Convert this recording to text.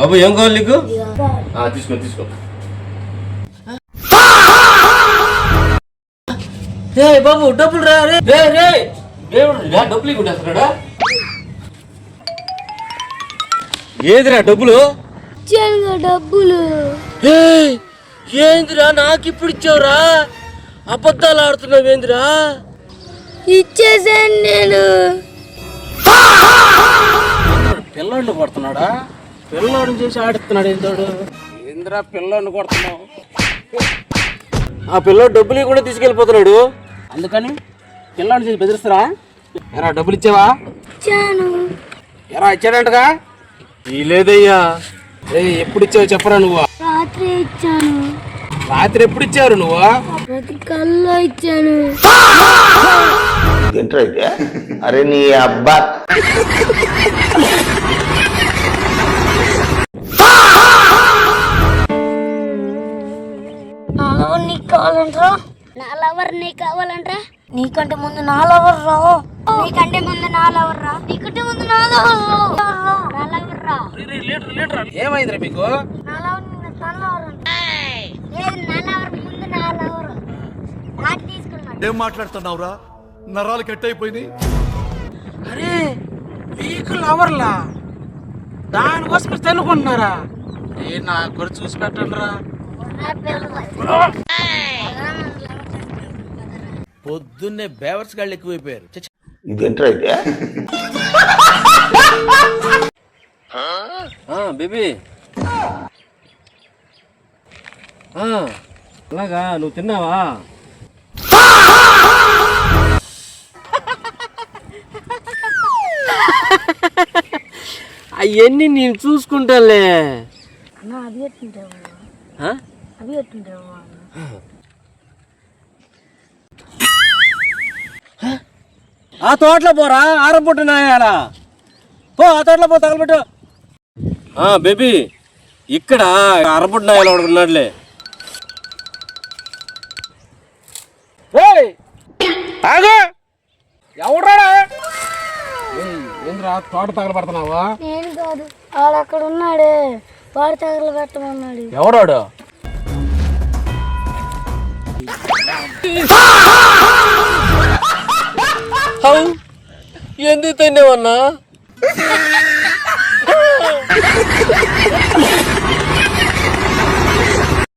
బాబు ఏం కావాలి నీకు? తీసుకో తీసుకో. బాబు డబ్బులు రా. డబ్బులు ఇవ్వడా? ఏదిరా డబ్బులు? డబ్బులు ఏందిరా నాకు ఇప్పుడు ఇచ్చావురా? అబద్ధాలు ఆడుతున్నావేందిరా? ఇచ్చేసాను నేను. పిల్లోడిని కొడుతున్నాడా? పిల్లోడిని చేసి ఆడుతున్నాడు ఏంటోడు. ఏందిరా పిల్లోడిని కొడుతున్నావు? ఆ పిల్లోడు డబ్బులు కూడా తీసుకెళ్ళిపోతున్నాడు. అందుకని పిల్లోడిని చేసి బెదిరిస్తారా? ఎరా డబ్బులు ఇచ్చావా? ఇచ్చాను. ఎరా ఇచ్చాడంటగా? లేదయ్యా. ఎప్పుడు ఇచ్చావు చెప్పరా నువ్వు? రాత్రి ఇచ్చాను. రాత్రి ఎప్పుడు ఇచ్చారు నువ్వు? రాత్రి కల్లో ఇచ్చాను. అరే నీ అబ్బా. నీకు కావాలంటరా? నా లవర్ నీకు కావాలంటరా? నీకంటే ముందు నా లవర్ రా. నీకంటే ముందు నా లవర్ రా. నీకంటే ముందు నా లవర్ రా. నా లవర్ రా. ఏమైందిరా మీకు? నా లవర్ నా లవర్ లేదు. నా లవర్ ముందు నా లవర్ రాత్రి తీసుకున్నాడు. ఏం మాట్లాడుతున్నావురా? నరాలు కట్ అయిపోయింది. అరే మీకు లవర్లా? దానికోసం తెలుసుకుంటున్నారా? నా కూడా చూసి పెట్టండి రా. పొద్దున్నే బేవర్స్ గాళ్ళు ఎక్కువైపోయారు. ఇదేంట్రా అయితే? బేబీ అలాగా నువ్వు తిన్నావా? అవన్నీ నేను చూసుకుంటాలే. అవి ఎట్టుంటావు? అవి ఎట్టుంటావు? ఆ తోటలో పోరా. ఆరబొట్టు నాయాలా? పో ఆ తోటలో పో, తగలబెట్టు. బేబీ ఇక్కడ అరబొట్టు నాయాలు ఒకడు ఉన్నాడులే. ఎవడ్రా? ఏంద్రా తోట తగలబెడుతున్నావా? నేను కాదు, వాడు అక్కడ ఉన్నాడే. వాడు తగలబెట్టమన్నాడు. ఎవడాడు? ఎందుకు తిన్నావన్నా?